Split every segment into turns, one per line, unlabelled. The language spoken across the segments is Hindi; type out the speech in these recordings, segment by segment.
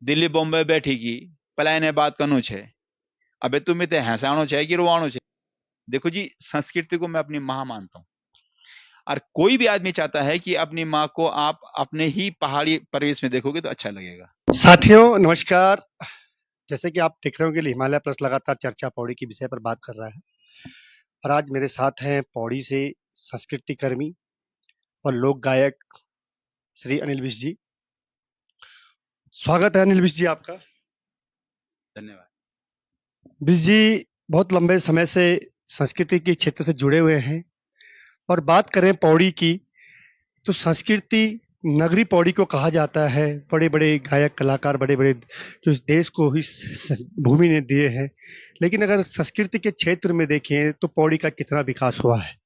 दिल्ली बॉम्बे बैठी की पलायने बात कनु छे। अबे तुम्हें ते हंसाणो छे कि रुवाणो छे। देखो जी, संस्कृति को मैं अपनी माँ मानता हूँ। और कोई भी आदमी चाहता है कि अपनी माँ को आप अपने ही पहाड़ी परिवेश में देखोगे तो अच्छा लगेगा।
साथियों नमस्कार। जैसे कि आप देख रहे हो कि हिमालय प्लस लगातार चर्चा पौड़ी के विषय पर बात कर रहा है और आज मेरे साथ हैं पौड़ी से संस्कृति कर्मी और लोक गायक श्री अनिल विश जी। स्वागत है अनिल विश जी आपका।
धन्यवाद।
विश जी बहुत लंबे समय से संस्कृति के क्षेत्र से जुड़े हुए हैं और बात करें पौड़ी की तो संस्कृति नगरी पौड़ी को कहा जाता है। बड़े बड़े गायक कलाकार बड़े बड़े जो इस देश को इस भूमि ने दिए हैं, लेकिन अगर संस्कृति के क्षेत्र में देखें तो पौड़ी का कितना विकास हुआ है।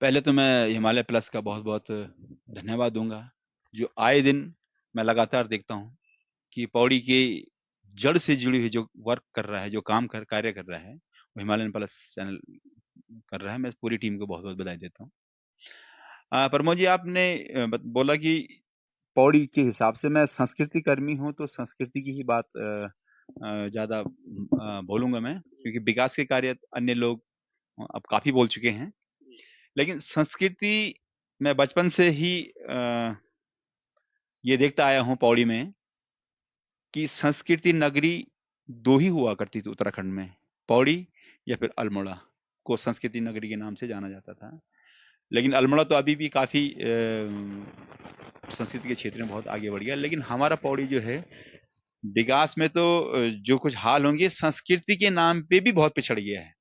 पहले तो मैं हिमालय प्लस का बहुत बहुत धन्यवाद दूंगा, जो आए दिन मैं लगातार देखता हूँ कि पौड़ी के जड़ से जुड़ी हुई जो वर्क कर रहा है, जो कार्य कर रहा है, वो हिमालयन प्लस चैनल कर रहा है। मैं पूरी टीम को बहुत बहुत बधाई देता हूँ। प्रमोद जी, आपने बोला कि पौड़ी के हिसाब से मैं संस्कृति कर्मी हूँ, तो संस्कृति की ही बात ज्यादा बोलूंगा मैं, क्योंकि विकास के कार्य अन्य लोग अब काफी बोल चुके हैं। लेकिन संस्कृति मैं बचपन से ही ये देखता आया हूँ पौड़ी में कि संस्कृति नगरी दो ही हुआ करती थी उत्तराखंड में, पौड़ी या फिर अल्मोड़ा को संस्कृति नगरी के नाम से जाना जाता था। लेकिन अल्मोड़ा तो अभी भी काफी संस्कृति के क्षेत्र में बहुत आगे बढ़ गया, लेकिन हमारा पौड़ी जो है विकास में तो जो कुछ हाल होंगे, संस्कृति के नाम पे भी बहुत पिछड़ गया है।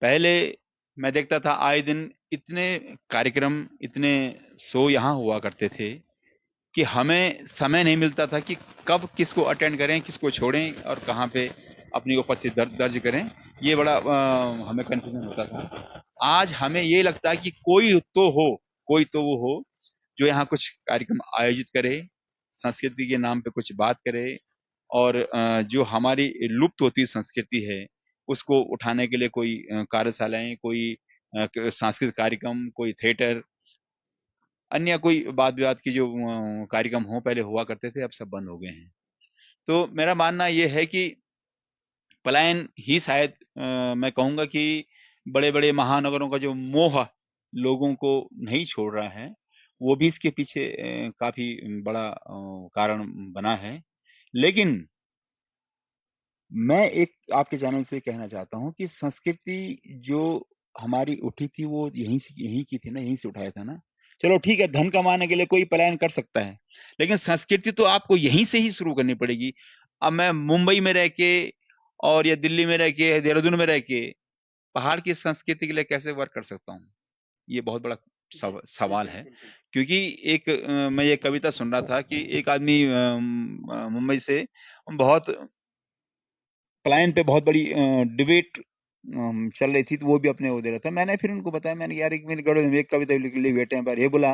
पहले मैं देखता था आए दिन इतने कार्यक्रम, इतने शो यहाँ हुआ करते थे कि हमें समय नहीं मिलता था कि कब किसको अटेंड करें, किसको छोड़ें और कहाँ पे अपनी उपस्थिति दर्ज करें। ये बड़ा हमें कंफ्यूजन होता था। आज हमें ये लगता है कि कोई तो वो हो जो यहाँ कुछ कार्यक्रम आयोजित करे, संस्कृति के नाम पे कुछ बात करे, और जो हमारी लुप्त होती संस्कृति है उसको उठाने के लिए कोई कार्यशालाएं, कोई सांस्कृतिक कार्यक्रम, कोई थिएटर, अन्य कोई वाद विवाद की जो कार्यक्रम हो पहले हुआ करते थे, अब सब बंद हो गए हैं। तो मेरा मानना यह है कि पलायन ही शायद मैं कहूंगा कि बड़े बड़े महानगरों का जो मोह लोगों को नहीं छोड़ रहा है, वो भी इसके पीछे काफी बड़ा कारण बना है। लेकिन मैं एक आपके चैनल से कहना चाहता हूँ कि संस्कृति जो हमारी उठी थी वो यहीं की थी ना, यहीं से उठाया था ना। चलो ठीक है, धन कमाने के लिए कोई पलायन कर सकता है, लेकिन संस्कृति तो आपको यहीं से ही शुरू करनी पड़ेगी। अब मैं मुंबई में रह के और या दिल्ली में रह के, देहरादून में रह के पहाड़ की संस्कृति के लिए कैसे वर्क कर सकता हूँ? ये बहुत बड़ा सवाल है। क्योंकि एक मैं ये कविता सुन रहा था कि एक आदमी मुंबई से बहुत पलायन पे बहुत बड़ी डिबेट चल रही थी, तो वो भी अपने वो दे रहा था। मैंने फिर उनको बताया, मैंने यार एक मेरी गढ़ में एक कविता लिख ली बैठे हैं पर ये बोला,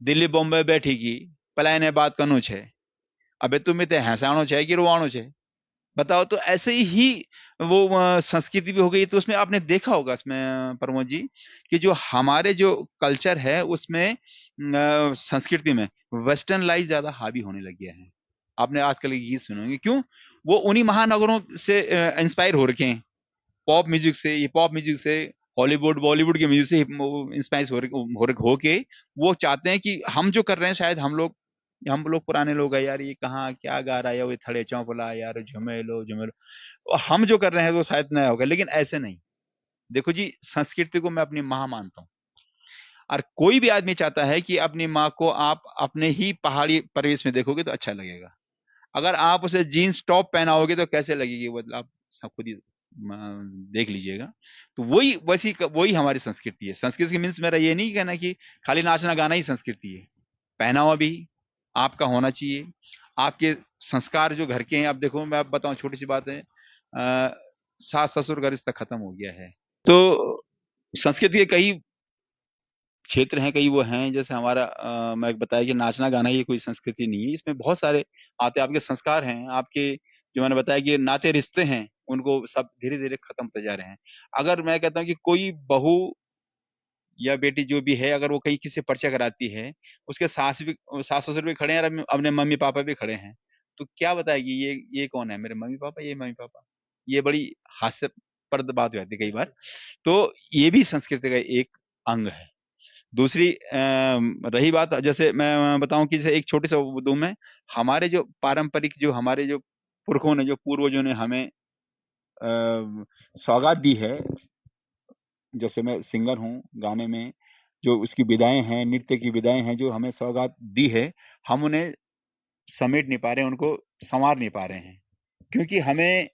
दिल्ली बॉम्बे बैठी की पलायने बात कनु छे। अबे तुम्हें ते हंसाणो छे कि रुवाणो छे। बताओ। तो ऐसे ही वो संस्कृति भी हो गई। तो उसमें आपने देखा होगा इसमें प्रमोद जी कि जो हमारे जो कल्चर है उसमें संस्कृति में वेस्टर्नलाइज ज्यादा हावी होने लग गया है। आपने आजकल ये गीत सुने होंगे, क्यों? वो उन्हीं महानगरों से इंस्पायर हो रखे हैं, पॉप म्यूजिक से, ये पॉप म्यूजिक से, हॉलीवुड बॉलीवुड के म्यूजिक से इंस्पायर हो के वो चाहते हैं कि हम जो कर रहे हैं, शायद हम लोग पुराने लोग हैं यार, ये कहाँ क्या गा रहा है, वो थड़े चौपला यार, झुमेलो झुमेलो, और हम जो कर रहे हैं वो शायद नया होगा। लेकिन ऐसे नहीं। देखो जी, संस्कृति को मैं अपनी माँ मानता हूँ, और कोई भी आदमी चाहता है कि अपनी माँ को आप अपने ही पहाड़ी परिवेश में देखोगे तो अच्छा लगेगा। अगर आप उसे जीन्स टॉप पहनाओगे तो कैसे लगेगी वो, आप सब खुद ही देख लीजिएगा। तो वही हमारी संस्कृति है। संस्कृति मीन्स मेरा ये नहीं कहना कि खाली नाचना गाना ही संस्कृति है। पहनावा भी आपका होना चाहिए, आपके संस्कार जो घर के हैं। अब देखो, मैं आप बताऊं, छोटी सी बात है, सास ससुर का रिश्ता खत्म हो गया है। तो संस्कृति के कई क्षेत्र हैं, कई वो हैं, जैसे हमारा मैं बताया कि नाचना गाना ये कोई संस्कृति नहीं है। इसमें बहुत सारे आते आपके संस्कार हैं, आपके जो मैंने बताया कि नाते रिश्ते हैं, उनको सब धीरे धीरे खत्म होते जा रहे हैं। अगर मैं कहता हूँ कि कोई बहू या बेटी जो भी है, अगर वो कहीं किसी से परिचय कराती है, उसके सास ससुर भी खड़े हैं और अपने मम्मी पापा भी खड़े हैं, तो क्या बताएगी ये कौन है, मेरे मम्मी पापा, ये मम्मी पापा। ये बड़ी हास्यप्रद बात हो जाती है कई बार। तो ये भी संस्कृति का एक अंग है। दूसरी रही बात, जैसे मैं बताऊं कि जैसे एक छोटे से उद्योग में हमारे जो पारंपरिक, जो हमारे जो पुरखों ने, जो पूर्वजों ने हमें सौगात दी है, जैसे मैं सिंगर हूँ, गाने में जो उसकी विदाएं हैं, नृत्य की विदाएं हैं, जो हमें सौगात दी है, हम उन्हें समेट नहीं पा रहे हैं, उनको संवार नहीं पा रहे हैं, क्योंकि हमें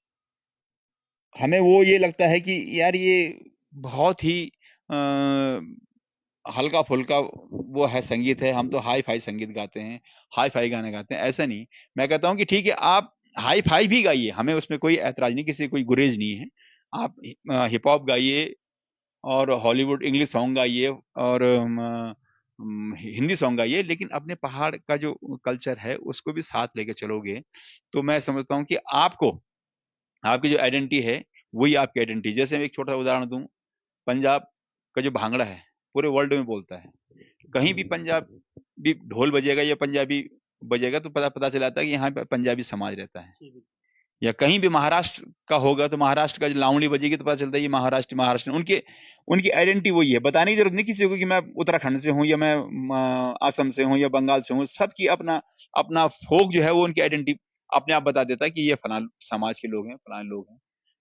हमें वो ये लगता है कि यार ये बहुत ही हल्का फुल्का वो है, संगीत है, हम तो हाई फाई संगीत गाते हैं, हाई फाई गाने गाते हैं। ऐसा नहीं, मैं कहता हूँ कि ठीक है, आप हाई फाई भी गाइए, हमें उसमें कोई ऐतराज नहीं, किसी कोई गुरेज नहीं है। आप हिप हॉप गाइए और हॉलीवुड इंग्लिश सॉन्ग गाइए और हिंदी सॉन्ग गाइए, लेकिन अपने पहाड़ का जो कल्चर है उसको भी साथ लेके चलोगे, तो मैं समझता हूँ कि आपको, आपकी जो आइडेंटिटी है वही आपकी आइडेंटिटी। जैसे मैं एक छोटा उदाहरण दूं, पंजाब का जो भांगड़ा है पूरे वर्ल्ड में बोलता है। कहीं भी पंजाब भी ढोल बजेगा या पंजाबी बजेगा तो पता पता चलाता है कि यहाँ पे पंजाबी समाज रहता है। या कहीं भी महाराष्ट्र का होगा तो महाराष्ट्र का जो लावणी बजेगी तो पता चलता है ये महाराष्ट्र, महाराष्ट्र उनके, उनकी आइडेंटिटी वही है। बताने की जरूरत नहीं किसी को कि मैं उत्तराखंड से हूँ या मैं असम से हूँ या बंगाल से हूँ। सबकी अपना अपना फोक जो है वो उनकी आइडेंटिटी अपने आप बता देता है कि ये फलां समाज के लोग हैं, फलां लोग हैं।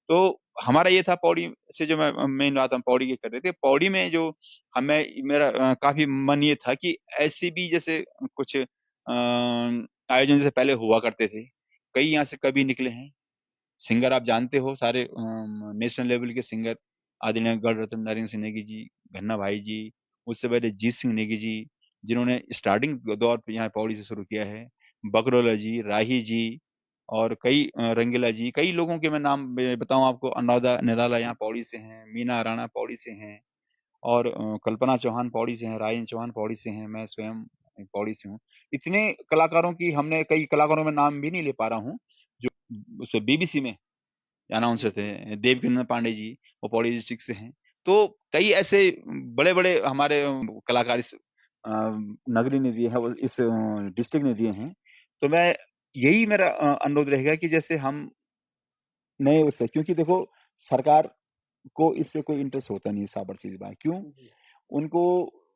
तो हमारा ये था पौड़ी से, जो मैं मेन बात हम पौड़ी की कर रहे थे, पौड़ी में जो हमें, मेरा काफी मन ये था कि ऐसे भी जैसे कुछ आयोजन जैसे पहले हुआ करते थे, कई यहाँ से कभी निकले हैं सिंगर, आप जानते हो सारे नेशनल लेवल के सिंगर, आदरणीय गढ़रत्न नरेंद्र सिंह नेगी जी, घन्ना भाई जी, उससे पहले जीत सिंह नेगी जी, जिन्होंने स्टार्टिंग दौर पे यहाँ पौड़ी से शुरू किया है, बकरोला जी, राही जी, और कई रंगीला जी, कई लोगों के मैं नाम बताऊं आपको, अनुराधा निराला यहाँ पौड़ी से हैं, मीना राणा पौड़ी से हैं, और कल्पना चौहान पौड़ी से हैं, रायन चौहान पौड़ी से हैं, मैं स्वयं पौड़ी से हूँ। इतने कलाकारों की हमने, कई कलाकारों में नाम भी नहीं ले पा रहा हूँ जो उस बीबीसी में अनाउंसर थे, देवकिन्नर पांडे जी, वो पौड़ी डिस्ट्रिक्ट से हैं। तो कई ऐसे बड़े बड़े हमारे कलाकार इस नगरी ने दिए हैं, वो इस डिस्ट्रिक्ट ने दिए हैं। तो मैं, यही मेरा अनुरोध रहेगा कि जैसे हम नए उससे, क्योंकि देखो सरकार को इससे कोई इंटरेस्ट होता नहीं, साबर सीधी बात क्यों, उनको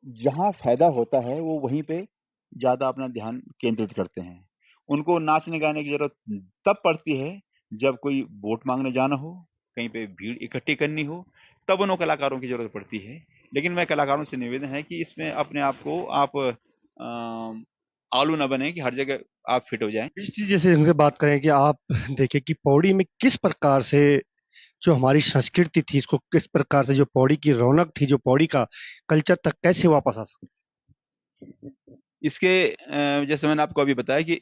जहां फायदा होता है वो वहीं पे ज्यादा अपना ध्यान केंद्रित करते हैं। उनको नाचने गाने की जरूरत तब पड़ती है जब कोई वोट मांगने जाना हो, कहीं पे भीड़ इकट्ठी करनी हो, तब उन कलाकारों की जरूरत पड़ती है। लेकिन मैं कलाकारों से निवेदन है कि इसमें अपने आप को आप आलू ना बने कि हर जगह आप फिट हो जाएं।
इस चीज जैसे हमसे बात करें कि आप देखें कि पौड़ी में किस प्रकार से जो हमारी संस्कृति थी, इसको किस प्रकार से, जो पौड़ी की रौनक थी, जो पौड़ी का कल्चर तक कैसे वापस आ सकता
इसके जैसे मैंने आपको अभी बताया कि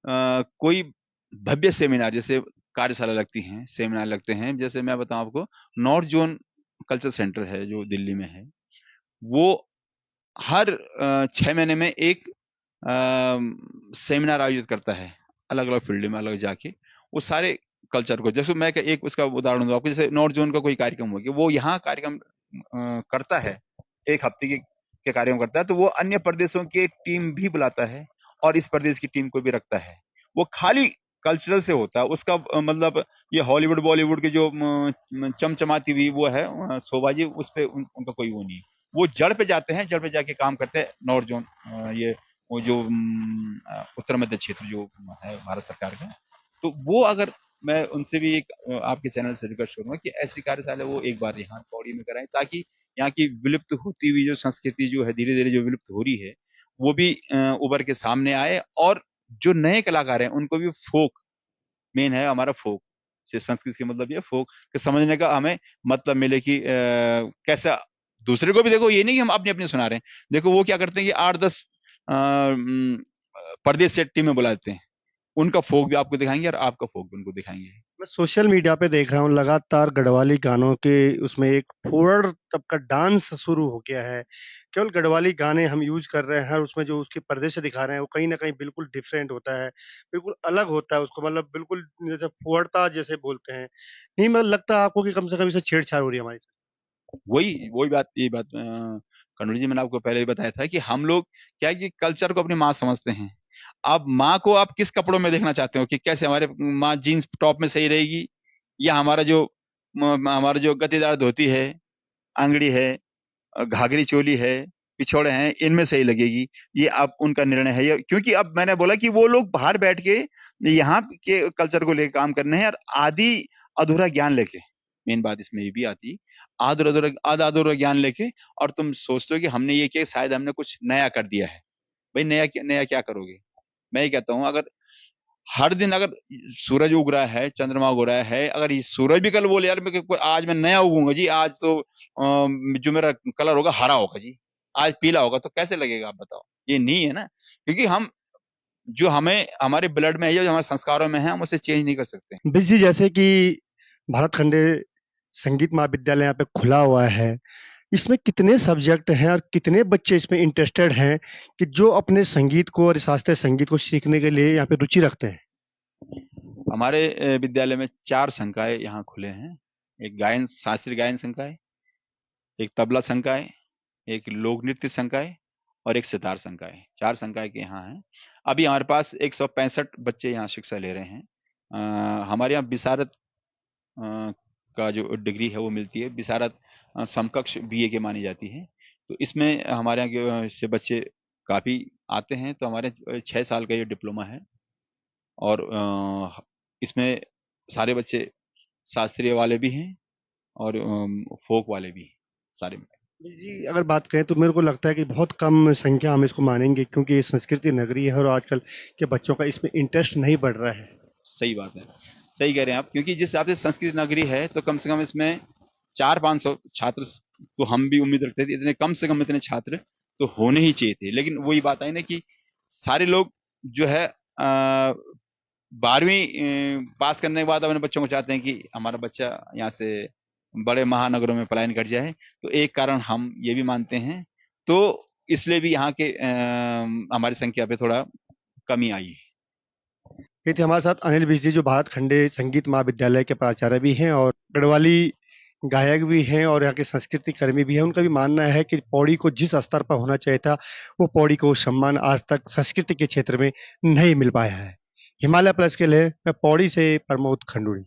कोई भव्य सेमिनार, जैसे कार्यशाला लगती हैं, सेमिनार लगते हैं, जैसे मैं बताऊं आपको, नॉर्थ जोन कल्चर सेंटर है जो दिल्ली में है, वो हर 6 महीने में एक सेमिनार आयोजित करता है, अलग अलग फील्ड में अलग जाके वो सारे कल्चर को। जैसे मैं एक उसका उदाहरण दूं आपको, जैसे नॉर्थ जोन का कोई कार्यक्रम हो गया, वो यहाँ कार्यक्रम करता है, एक हफ्ते के कार्यक्रम करता है, तो वो अन्य प्रदेशों की टीम भी बुलाता है और इस प्रदेश की टीम को भी रखता है। वो खाली कल्चरल से होता है उसका मतलब ये हॉलीवुड बॉलीवुड के जो चमचमाती हुई वो है शोबाजी, उस पे उनका कोई वो नहीं है। वो जड़ पे जाते हैं, जड़ पे जाके काम करते हैं। नॉर्थ जोन ये वो जो उत्तर मध्य क्षेत्र जो है भारत सरकार का, तो वो अगर, मैं उनसे भी एक आपके चैनल से रिक्वेस्ट करूंगा कि ऐसी कार्यशाला वो एक बार यहाँ पौड़ी में कराएं, ताकि यहाँ की विलुप्त होती हुई जो संस्कृति जो है धीरे धीरे जो विलुप्त हो रही है वो भी उभर के सामने आए, और जो नए कलाकार हैं उनको भी फोक, मेन है हमारा फोक से, संस्कृत के मतलब ये फोक के समझने का हमें मतलब मिले कि कैसा दूसरे को भी, देखो ये नहीं कि हम अपनी अपनी सुना रहे हैं, देखो वो क्या करते हैं कि 8-10 परदेश से टीम में बुला देते हैं, उनका फोक भी आपको दिखाएंगे और आपका फोक भी उनको दिखाएंगे।
मैं सोशल मीडिया पे देख रहा हूँ लगातार गढ़वाली गानों के उसमें एक फुहड़ तब का डांस शुरू हो गया है। केवल गढ़वाली गाने हम यूज कर रहे हैं और उसमें जो उसके परिदृश्य दिखा रहे हैं वो कहीं ना कहीं बिल्कुल डिफरेंट होता है, बिल्कुल अलग होता है उसको, मतलब बिल्कुल जैसे फुहड़ता जैसे बोलते हैं। नहीं, मतलब लगता है आपको कि कम से कम इससे छेड़छाड़ हो रही है हमारी?
वही वही बात, ये बात खंडूड़ी जी, मैंने आपको पहले भी बताया था कि हम लोग क्या है कि कल्चर को अपनी माँ समझते हैं। अब माँ को आप किस कपड़ों में देखना चाहते हो, कि कैसे हमारे माँ जीन्स टॉप में सही रहेगी, या हमारा जो गद्देदार धोती है, आंगड़ी है, घाघरी चोली है, पिछोड़े हैं, इनमें सही लगेगी। ये अब उनका निर्णय है, ये क्योंकि अब मैंने बोला कि वो लोग बाहर बैठ के यहाँ के कल्चर को लेकर काम करने हैं, और आदि अधूरा ज्ञान लेके, मेन बात इसमें ये भी आती, आधा अधूरा ज्ञान लेके, और तुम सोचते हो कि हमने ये किया, शायद हमने कुछ नया कर दिया है। भाई नया क्या करोगे? मैं ये कहता हूँ, अगर हर दिन अगर सूरज उग रहा है, चंद्रमा उग रहा है, अगर ये सूरज भी कल बोले यार आज मैं नया उगूंगा जी, आज तो जो मेरा कलर होगा हरा होगा जी, आज पीला होगा, तो कैसे लगेगा आप बताओ? ये नहीं है ना, क्योंकि हम जो हमें हमारे ब्लड में है या जो हमारे संस्कारों में है, हम उसे चेंज नहीं कर सकते।
बिज जी, जैसे कि भारत खंडे संगीत महाविद्यालय यहाँ पे खुला हुआ है, इसमें कितने सब्जेक्ट हैं और कितने बच्चे इसमें इंटरेस्टेड हैं कि जो अपने संगीत को और शास्त्रीय संगीत को सीखने के लिए यहाँ पे रुचि रखते हैं?
हमारे विद्यालय में 4 संकाय यहाँ खुले हैं। एक शास्त्रीय गायन संकाय, एक तबला संकाय, एक लोक नृत्य संकाय, और एक सितार संकाय। 4 संकाय के यहाँ हैं। अभी हमारे पास 165 बच्चे यहाँ शिक्षा ले रहे हैं। हमारे यहाँ विशारद का जो डिग्री है वो मिलती है। विशारद समकक्ष बीए के मानी जाती है। तो इसमें हमारे यहाँ के से बच्चे काफी आते हैं। तो हमारे 6 साल का ये डिप्लोमा है, और इसमें सारे बच्चे शास्त्रीय वाले भी हैं और फोक वाले भी हैं, सारे में।
जी, अगर बात करें तो मेरे को लगता है कि बहुत कम संख्या हम इसको मानेंगे, क्योंकि ये संस्कृति नगरी है और आजकल के बच्चों का इसमें इंटरेस्ट नहीं बढ़ रहा है।
सही बात है, सही कह रहे हैं आप, क्योंकि जिस हिसाब से संस्कृत नगरी है, तो कम से कम इसमें 400-500 छात्र तो हम भी उम्मीद रखते थे, इतने कम से कम इतने छात्र तो होने ही चाहिए थे। लेकिन वही बात आई ना कि सारे लोग जो है 12वीं पास करने के बाद अपने बच्चों को चाहते हैं कि हमारा बच्चा यहाँ से बड़े महानगरों में पलायन कर जाए। तो एक कारण हम ये भी मानते हैं, तो इसलिए भी यहाँ के हमारी संख्या पे थोड़ा कमी आई है।
ये थे हमारे साथ अनिल बिज जी, जो भारत खंडे संगीत महाविद्यालय के प्राचार्य भी हैं और गढ़वाली गायक भी हैं और यहाँ के संस्कृति कर्मी भी हैं। उनका भी मानना है कि पौड़ी को जिस स्तर पर होना चाहिए था, वो पौड़ी को सम्मान आज तक संस्कृति के क्षेत्र में नहीं मिल पाया है। हिमालय प्लस के लिए मैं पौड़ी से प्रमोद खंडूड़ी।